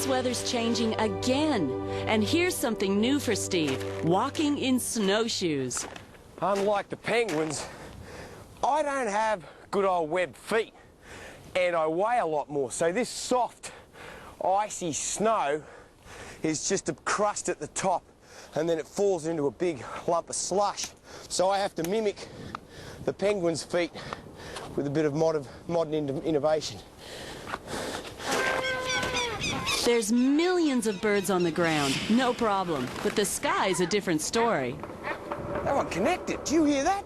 this weather's changing again. And here's something new for Steve, walking in snowshoes. Unlike the penguins, I don't have good old webbed feet, and I weigh a lot more. So this soft, icy snow is just a crust at the top, and then it falls into a big lump of slush. So I have to mimic the penguin's feet with a bit of modern innovation. There's millions of birds on the ground, no problem. But the sky's a different story. They weren't connected. Do you hear that?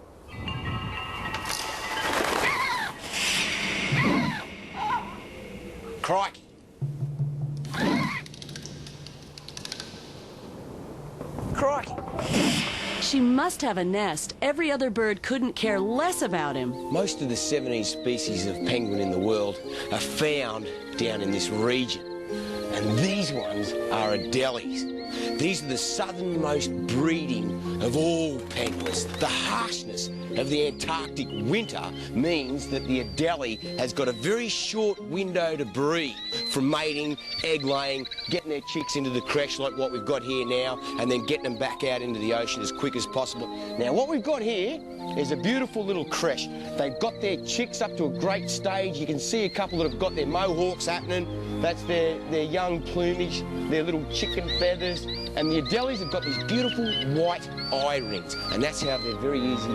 Crikey. Crikey. She must have a nest. Every other bird couldn't care less about him. Most of the 17 species of penguin in the world are found down in this region. And these ones are Adelies. These are the southernmost breeding of all penguins. The harshness of the Antarctic winter means that the Adelie has got a very short window to breed, from mating, egg laying, getting their chicks into the creche like what we've got here now, and then getting them back out into the ocean as quick as possible. Now, what we've got here is a beautiful little creche. They've got their chicks up to a great stage. You can see a couple that have got their mohawks happening. That's their young plumage, their little chicken feathers. And the Adelies have got these beautiful white eye rings, and that's how they're very easy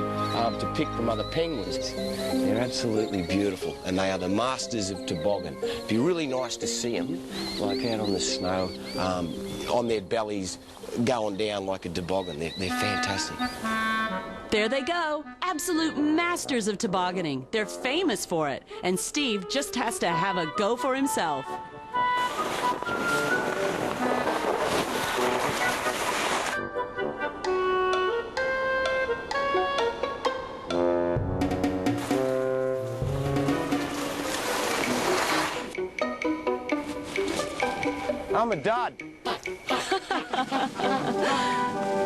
to pick from other penguins. They're absolutely beautiful, and they are the masters of toboggan. It'd be really nice to see them, like out on the snow, on their bellies, going down like a toboggan. They're fantastic. There they go, absolute masters of tobogganing. They're famous for it, and Steve just has to have a go for himself. I'm a dud.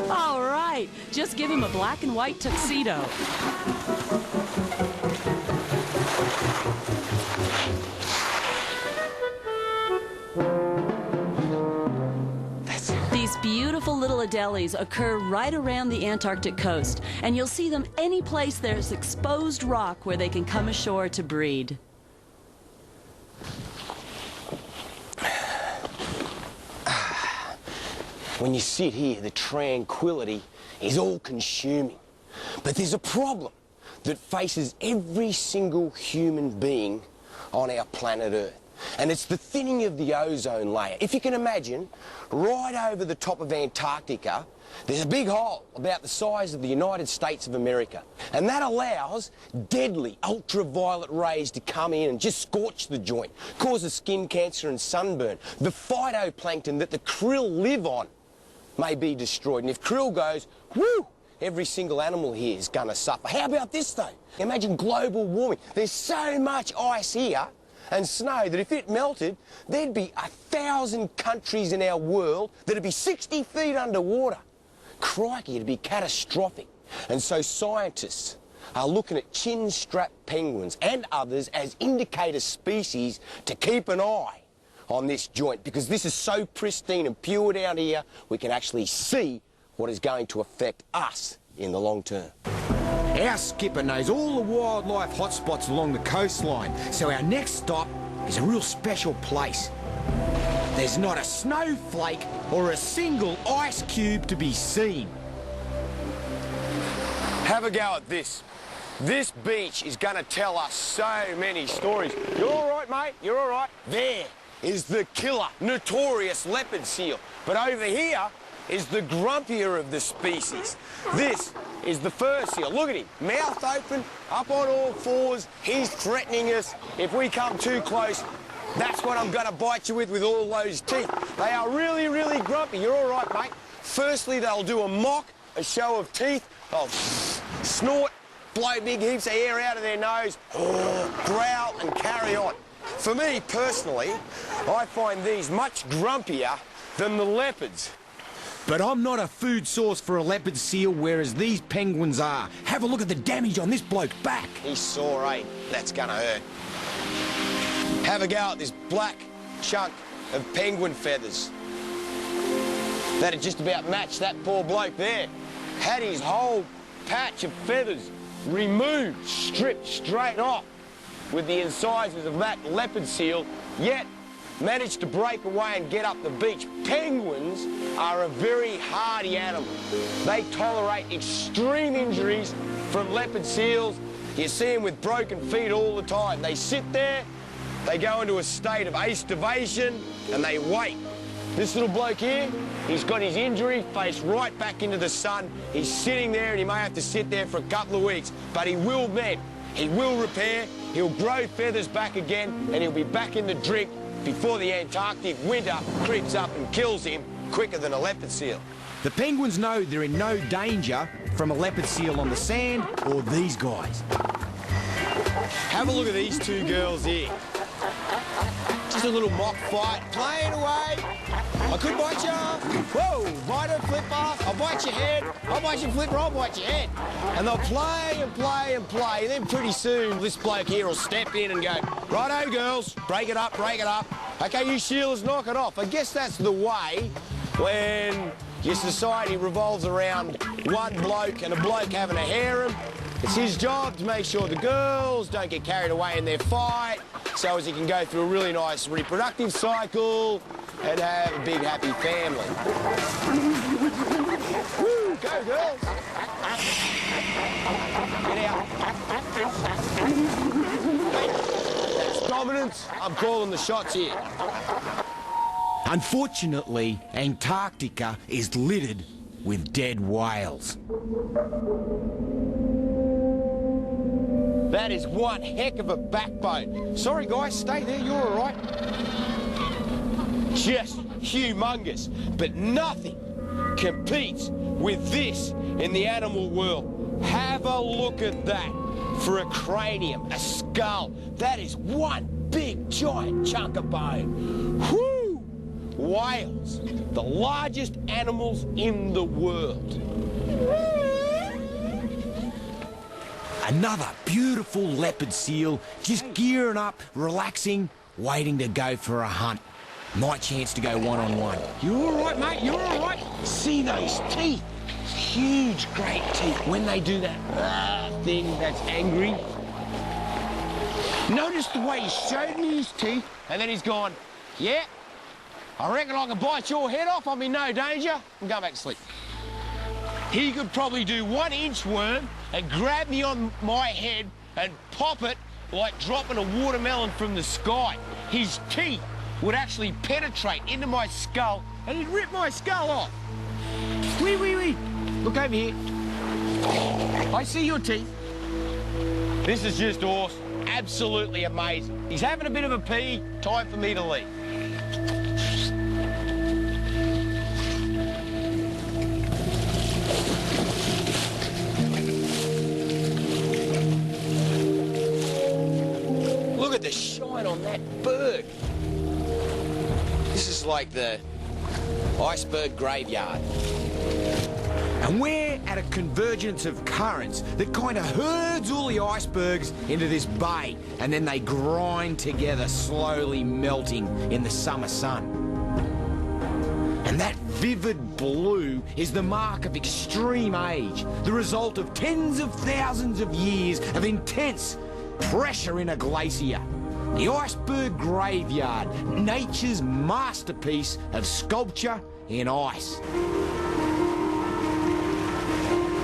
All right, just give him a black and white tuxedo. These beautiful little Adelies occur right around the Antarctic coast, and you'll see them any place there's exposed rock where they can come ashore to breed. When you sit here, the tranquility is all-consuming. But there's a problem that faces every single human being on our planet Earth. And it's the thinning of the ozone layer. If you can imagine, right over the top of Antarctica, there's a big hole about the size of the United States of America. And that allows deadly ultraviolet rays to come in and just scorch the joint, causes skin cancer and sunburn. The phytoplankton that the krill live on may be destroyed. And if krill goes, whoo, every single animal here is going to suffer. How about this, though? Imagine global warming. There's so much ice here and snow that if it melted, there'd be 1,000 countries in our world that'd be 60 feet underwater. Crikey, it'd be catastrophic. And so scientists are looking at chin-strapped penguins and others as indicator species to keep an eye on this joint, because this is so pristine and pure down here, we can actually see what is going to affect us in the long term. Our skipper knows all the wildlife hotspots along the coastline, so our next stop is a real special place. There's not a snowflake or a single ice cube to be seen. Have a go at this. This beach is going to tell us so many stories. You're all right, mate? You're all right? There is the killer, notorious leopard seal. But over here is the grumpier of the species. This is the fur seal. Look at him, mouth open, up on all fours. He's threatening us. If we come too close, that's what I'm going to bite you with all those teeth. They are really, really grumpy. You're all right, mate. Firstly, they'll do a show of teeth. They'll snort, blow big heaps of air out of their nose, growl and carry on. For me, personally, I find these much grumpier than the leopards. But I'm not a food source for a leopard seal, whereas these penguins are. Have a look at the damage on this bloke's back. He's sore, eh? That's gonna hurt. Have a go at this black chunk of penguin feathers that'd just about match that poor bloke there. Had his whole patch of feathers removed, stripped straight off with the incisors of that leopard seal, yet managed to break away and get up the beach. Penguins are a very hardy animal. They tolerate extreme injuries from leopard seals. You see them with broken feet all the time. They sit there, they go into a state of aestivation, and they wait. This little bloke here, he's got his injury, face right back into the sun. He's sitting there, and he may have to sit there for a couple of weeks, but he will then. He will repair, he'll grow feathers back again, and he'll be back in the drink before the Antarctic winter creeps up and kills him quicker than a leopard seal. The penguins know they're in no danger from a leopard seal on the sand or these guys. Have a look at these two girls here. Just a little mock fight, playing away. I could bite you. Whoa, bite her, flip off. I'll bite your head. I'll bite your flipper, I'll bite your head. And they'll play and play and play. Then pretty soon, this bloke here will step in and go, righto, girls, break it up, break it up. Okay, you Sheilas, knock it off. I guess that's the way when your society revolves around one bloke and a bloke having a harem. It's his job to make sure the girls don't get carried away in their fight so as he can go through a really nice reproductive cycle and have a big, happy family. Woo, go, girls. Get out. That's dominance. I'm calling the shots here. Unfortunately, Antarctica is littered with dead whales. That is one heck of a backbone. Sorry, guys, stay there, you're all right. Just humongous, but nothing competes with this in the animal world. Have a look at that for a cranium, a skull. That is one big, giant chunk of bone. Whoo! Whales, the largest animals in the world. Another beautiful leopard seal, just gearing up, relaxing, waiting to go for a hunt. My chance to go one-on-one. You all right, mate? You all right? See those teeth? Huge, great teeth. When they do that thing that's angry. Notice the way he showed me his teeth, and then he's gone, yeah, I reckon I can bite your head off. I'm in no danger. I'm going back to sleep. He could probably do 1 inchworm and grab me on my head and pop it like dropping a watermelon from the sky. His teeth would actually penetrate into my skull and he'd rip my skull off. Wee, wee, wee. Look over here. I see your teeth. This is just awesome. Absolutely amazing. He's having a bit of a pee. Time for me to leave. Look at the shine on that berg. This is like the iceberg graveyard. And we're at a convergence of currents that kind of herds all the icebergs into this bay, and then they grind together, slowly melting in the summer sun. And that vivid blue is the mark of extreme age, the result of tens of thousands of years of intense pressure in a glacier. The iceberg graveyard, nature's masterpiece of sculpture in ice.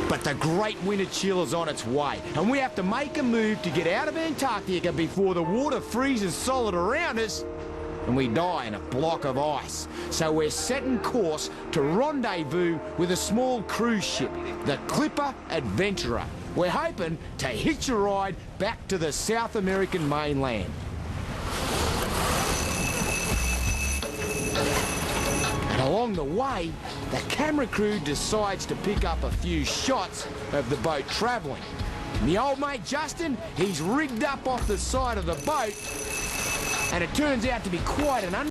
But the great winter chill is on its way, and we have to make a move to get out of Antarctica before the water freezes solid around us and we die in a block of ice. So we're setting course to rendezvous with a small cruise ship, the Clipper Adventurer. We're hoping to hitch a ride back to the South American mainland. And along the way, the camera crew decides to pick up a few shots of the boat travelling. And the old mate Justin, he's rigged up off the side of the boat, and it turns out to be quite an